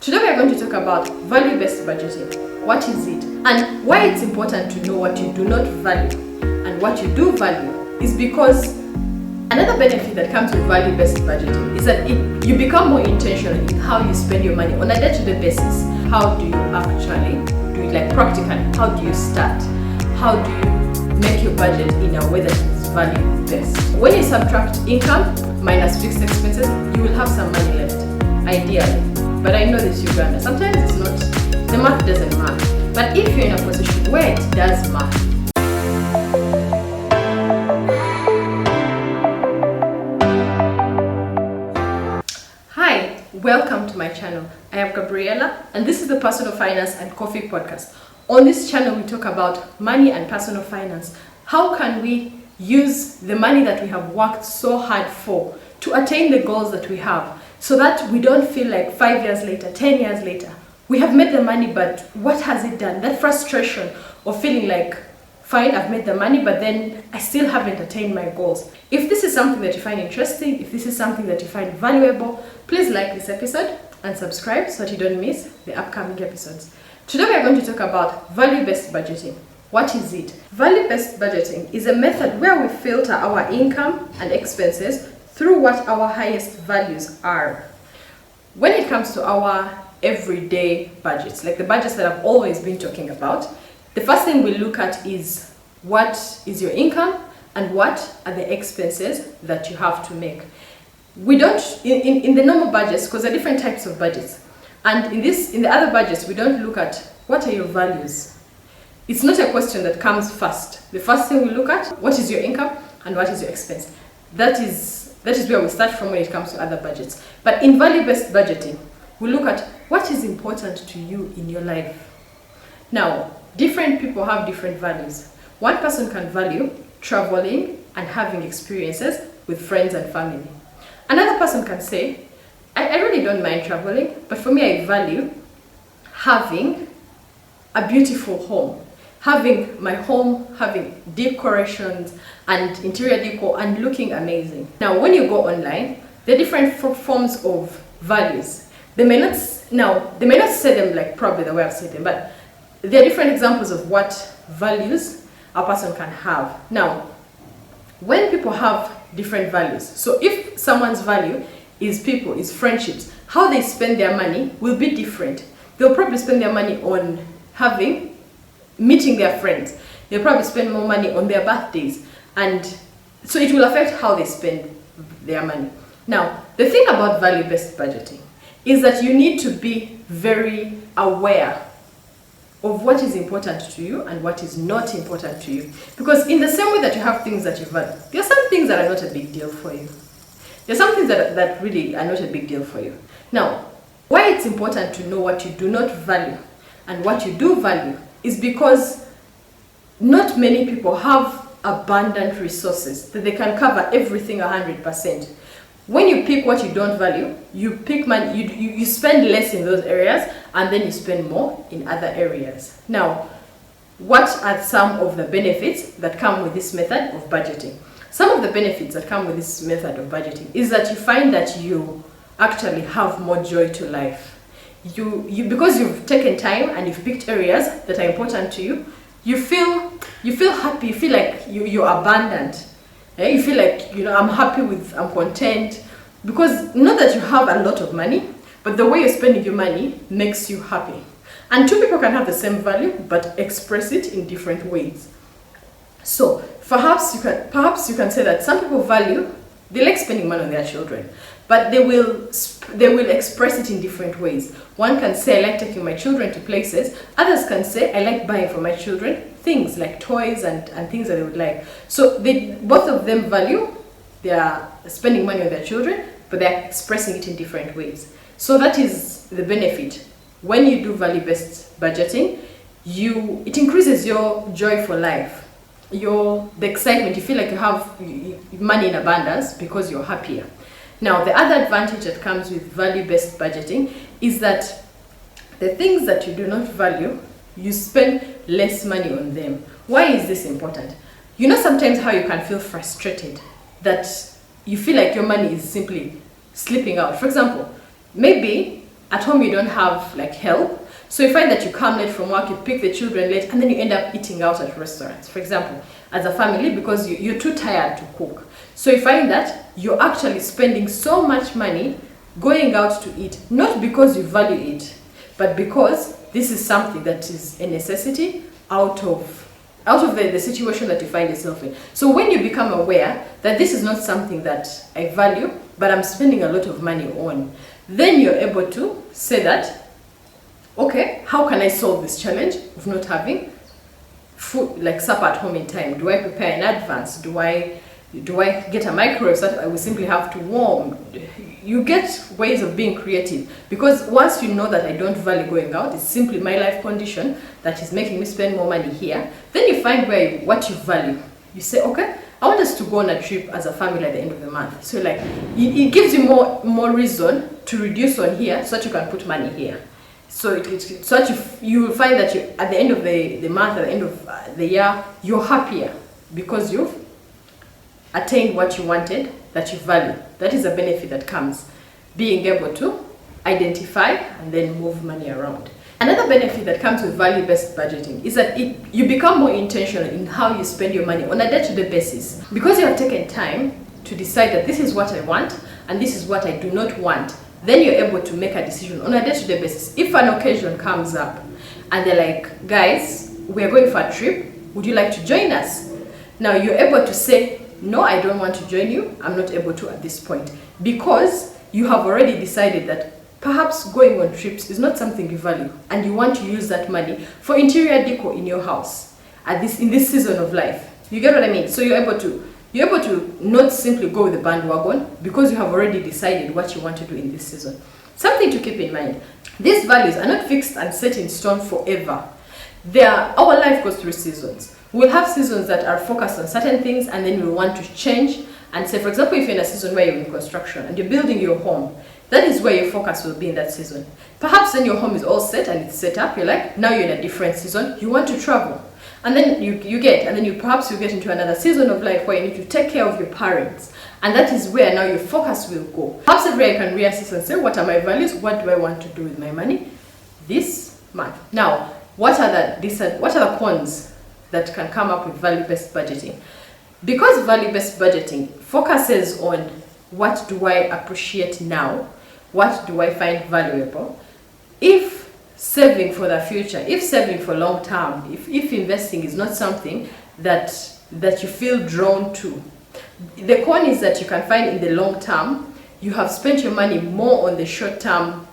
Today we are going to talk about value-based budgeting. What is it and why it's important to know what you do not value and what you do value is because another benefit that comes with value-based budgeting is that you become more intentional in how you spend your money on a day-to-day basis. How do you actually do it, like practically? How do you start? How do you make your budget in a way that is value-based? When you subtract income minus fixed expenses, you will have some money left, ideally. But I know this, Uganda. Sometimes it's not, the math doesn't math. But if you're in a position where it does math, hi, welcome to my channel. I am Gabriela, and this is the Personal Finance and Coffee Podcast. On this channel, we talk about money and personal finance. How can we use the money that we have worked so hard for to attain the goals that we have, so that we don't feel like 5 years later, 10 years later, we have made the money, but what has it done? That frustration of feeling like, fine, I've made the money, but then I still haven't attained my goals. If this is something that you find interesting, if this is something that you find valuable, please like this episode and subscribe so that you don't miss the upcoming episodes. Today we are going to talk about value-based budgeting. What is it? Value-based budgeting is a method where we filter our income and expenses through what our highest values are. When it comes to our everyday budgets, like the budgets that I've always been talking about, the first thing we look at is what is your income and what are the expenses that you have to make. We don't, in the normal budgets, because there are different types of budgets, and in the other budgets, we don't look at what are your values. It's not a question that comes first. The first thing we look at, what is your income and what is your expense? That is where we start from when it comes to other budgets. But in value-based budgeting, we look at what is important to you in your life. Now, different people have different values. One person can value traveling and having experiences with friends and family. Another person can say, I really don't mind traveling, but for me I value having a beautiful home. Having my home, having decorations and interior decor and looking amazing. Now, when you go online, there are different forms of values. They may not say them like probably the way I've said them, but there are different examples of what values a person can have. Now, when people have different values, so if someone's value is people, is friendships, how they spend their money will be different. They'll probably spend their money on meeting their friends. They'll probably spend more money on their birthdays, and so it will affect how they spend their money. Now, the thing about value-based budgeting is that you need to be very aware of what is important to you and what is not important to you. Because in the same way that you have things that you value, there are some things that are not a big deal for you. There are some things that really are not a big deal for you. Now, why it's important to know what you do not value and what you do value is because not many people have abundant resources that they can cover everything 100%. When you pick what you don't value, you pick money, you spend less in those areas and then you spend more in other areas. Now, what are some of the benefits that come with this method of budgeting? Some of the benefits that come with this method of budgeting is that you find that you actually have more joy to life. Because you've taken time and you've picked areas that are important to you, you feel happy, you feel like you're abundant. You feel like, I'm happy I'm content, because not that you have a lot of money, but the way you're spending your money makes you happy. And two people can have the same value but express it in different ways. So perhaps you can say that some people they like spending money on their children, but they will express it in different ways. One can say, I like taking my children to places. Others can say, I like buying for my children things like toys and things that they would like. So both of them value their spending money on their children, but they're expressing it in different ways. So that is the benefit. When you do value-based budgeting, it increases your joy for life. The excitement, you feel like you have money in abundance because you're happier. Now, the other advantage that comes with value-based budgeting is that the things that you do not value, you spend less money on them. Why is this important? Sometimes how you can feel frustrated that you feel like your money is simply slipping out. For example, maybe at home you don't have like help, so you find that you come late from work, you pick the children late, and then you end up eating out at restaurants, for example, as a family, because you're too tired to cook. So you find that you're actually spending so much money going out to eat, not because you value it, but because this is something that is a necessity out of the situation that you find yourself in. So when you become aware that this is not something that I value, but I'm spending a lot of money on, then you're able to say that, okay, how can I solve this challenge of not having food, like supper at home in time? Do I prepare in advance? Do I get a microwave so that I will simply have to warm? You get ways of being creative, because once you know that I don't value going out, it's simply my life condition that is making me spend more money here, then you find what you value. You say, okay, I want us to go on a trip as a family at the end of the month. So like, it gives you more reason to reduce on here so that you can put money here. So so that you will find that at the end of the month, at the end of the year, you're happier because you've attained what you wanted, that you value. That is a benefit that comes being able to identify and then move money around. Another benefit that comes with value-based budgeting is that you become more intentional in how you spend your money on a day-to-day basis. Because you have taken time to decide that this is what I want and this is what I do not want, then you're able to make a decision on a day-to-day basis. If an occasion comes up and they're like, guys, we're going for a trip, would you like to join us? Now you're able to say, no, I don't want to join you, I'm not able to at this point, because you have already decided that perhaps going on trips is not something you value, and you want to use that money for interior decor in your house in this season of life. You get what I mean? So you're able to not simply go with the bandwagon, because you have already decided what you want to do in this season. Something to keep in mind: these values are not fixed and set in stone forever. Our life goes through seasons. We'll have seasons that are focused on certain things, and then we'll want to change and say, for example, if you're in a season where you're in construction and you're building your home, that is where your focus will be in that season. Perhaps then your home is all set and it's set up, you're like, now you're in a different season, you want to travel. And then you get into another season of life where you need to take care of your parents. And that is where now your focus will go. Perhaps every year you can reassess and say, what are my values? What do I want to do with my money this month? Now, what are the cons that can come up with value-based budgeting? Because value-based budgeting focuses on what do I appreciate now, what do I find valuable. If saving for the future, if saving for long term, if investing is not something that you feel drawn to, the con is that you can find in the long term you have spent your money more on the short term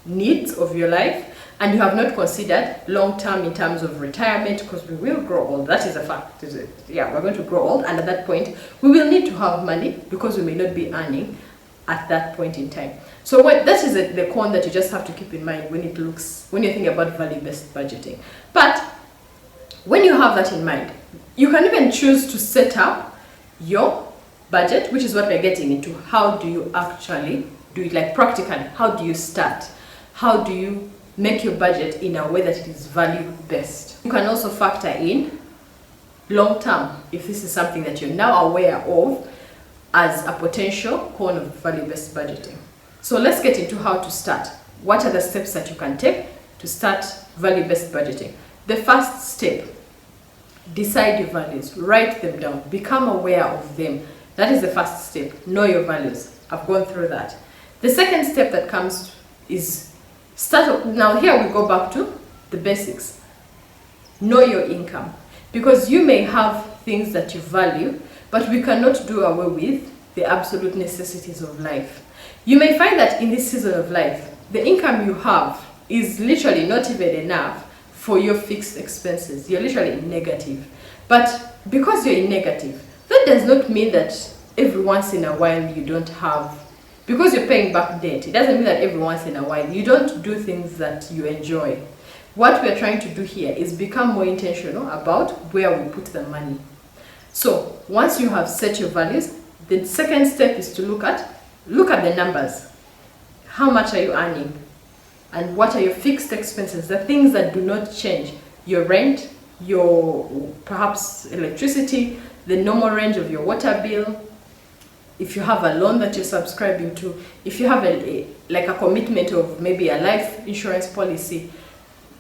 needs of your life, and you have not considered long term in terms of retirement, because we will grow old. That is a fact. Yeah, we're going to grow old, and at that point we will need to have money because we may not be earning at that point in time. So that is the con that you just have to keep in mind when you think about value-based budgeting. But when you have that in mind, you can even choose to set up your budget, which is what we're getting into. How do you actually do it, like practically? How do you start? How do you make your budget in a way that it is value-based? You can also factor in long-term, if this is something that you're now aware of as a potential con of value-based budgeting. So let's get into how to start. What are the steps that you can take to start value-based budgeting? The first step: decide your values, write them down, become aware of them. That is the first step. Know your values. I've gone through that. The second step that comes is now here we go back to the basics. Know your income, because you may have things that you value, but we cannot do away with the absolute necessities of life. You may find that in this season of life, the income you have is literally not even enough for your fixed expenses. You're literally in negative. But because you're in negative, that does not mean that every once in a while you don't have, because you're paying back debt, it doesn't mean that every once in a while you don't do things that you enjoy. What we're trying to do here is become more intentional about where we put the money. So once you have set your values, the second step is to look at the numbers. How much are you earning? And what are your fixed expenses, the things that do not change? Your rent, your perhaps electricity, the normal range of your water bill, if you have a loan that you're subscribing to, if you have like a commitment of maybe a life insurance policy,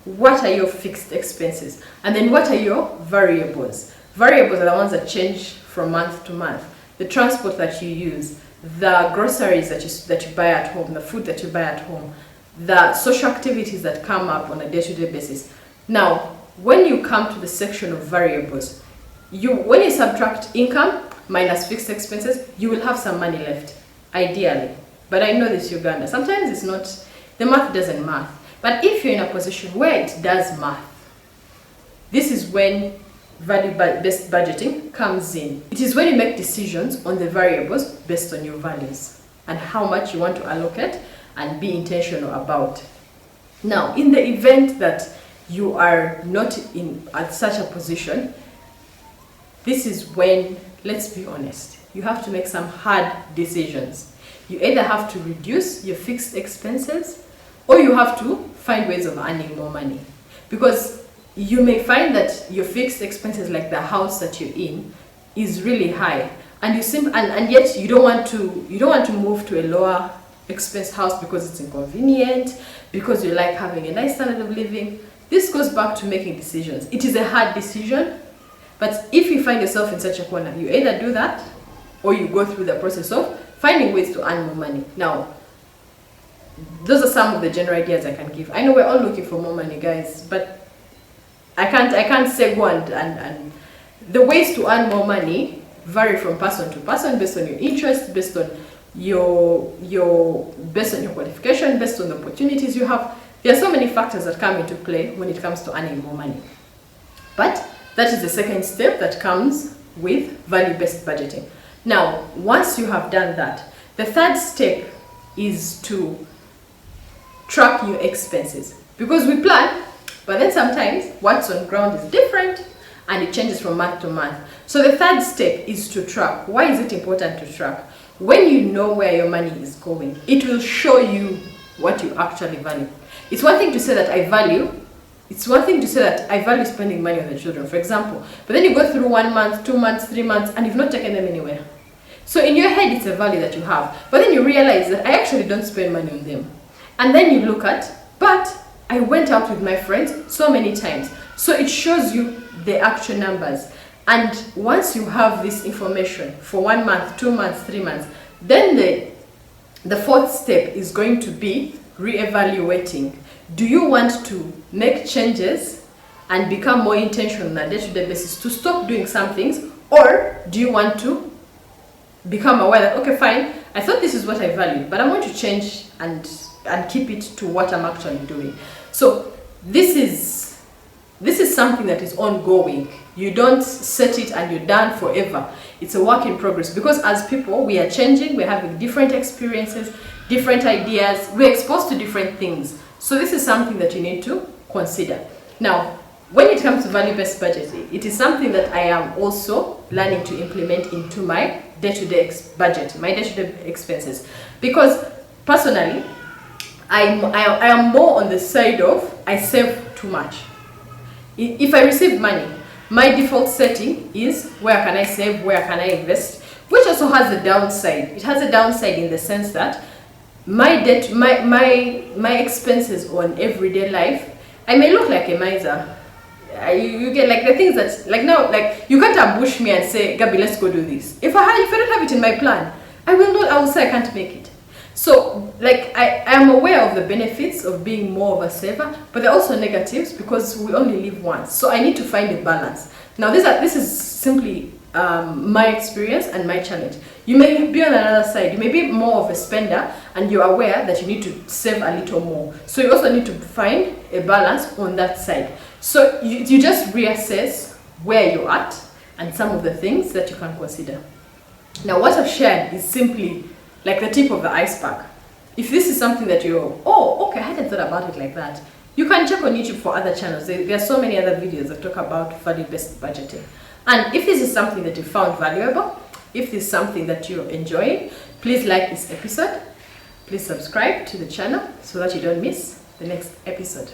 what are your fixed expenses? And then what are your variables? Variables are the ones that change from month to month. The transport that you use, the groceries that you buy at home, the food that you buy at home, the social activities that come up on a day-to-day basis. Now, when you come to the section of variables, when you subtract income minus fixed expenses, you will have some money left, ideally. But I know this Uganda, sometimes it's not, the math doesn't math. But if you're in a position where it does math, this is when value-based budgeting comes in. It is when you make decisions on the variables based on your values and how much you want to allocate and be intentional about. Now, in the event that you are not at such a position, this is when, let's be honest, you have to make some hard decisions. You either have to reduce your fixed expenses or you have to find ways of earning more money. Because you may find that your fixed expenses, like the house that you're in, is really high, and yet you don't want to move to a lower expense house because it's inconvenient, because you like having a nice standard of living. This goes back to making decisions. It is a hard decision, but if you find yourself in such a corner, you either do that or you go through the process of finding ways to earn more money. Now, those are some of the general ideas I can give. I know we're all looking for more money, guys, but I can't say go and the ways to earn more money vary from person to person, based on your interest, based on your qualification, based on the opportunities you have. There are so many factors that come into play when it comes to earning more money. But that is the second step that comes with value-based budgeting. Now, once you have done that, the third step is to track your expenses, because we plan, but then sometimes what's on ground is different and it changes from month to month. So the third step is to track. Why is it important to track? When you know where your money is going, it will show you what you actually value. It's one thing to say that I value spending money on the children, for example, but then you go through 1 month, 2 months, 3 months, and you've not taken them anywhere. So in your head, it's a value that you have, but then you realize that I actually don't spend money on them. And then you look at, but I went out with my friends so many times. So it shows you the actual numbers. And once you have this information for 1 month, 2 months, 3 months, then the fourth step is going to be re-evaluating. Do you want to make changes and become more intentional on a day-to-day basis to stop doing some things, or do you want to become aware that, okay, fine, I thought this is what I value, but I'm going to change and keep it to what I'm actually doing. So this is something that is ongoing. You don't set it and you're done forever. It's a work in progress, because as people, we are changing, we're having different experiences, different ideas, we're exposed to different things. So this is something that you need to consider. Now, when it comes to value-based budgeting, it is something that I am also learning to implement into my day-to-day budget, my day-to-day expenses. Because personally, I am more on the side of I save too much. If I receive money, my default setting is where can I save, where can I invest, which also has a downside. It has a downside in the sense that my expenses on everyday life, I may look like a miser. You get like the things that, like now, like you can't ambush me and say, Gabi, let's go do this. If I don't have it in my plan, I will say I can't make it. So like I am aware of the benefits of being more of a saver, but there are also negatives because we only live once. So I need to find a balance. Now this is simply my experience and my challenge. You may be on another side. You may be more of a spender and you're aware that you need to save a little more. So you also need to find a balance on that side. So you just reassess where you're at and some of the things that you can consider. Now what I've shared is simply like the tip of the iceberg. If this is something that you're, oh, okay, I hadn't thought about it like that, you can check on YouTube for other channels. There are so many other videos that talk about value-based budgeting. And if this is something that you found valuable, if this is something that you're enjoying, please like this episode. Please subscribe to the channel so that you don't miss the next episode.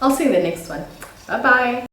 I'll see you in the next one. Bye-bye.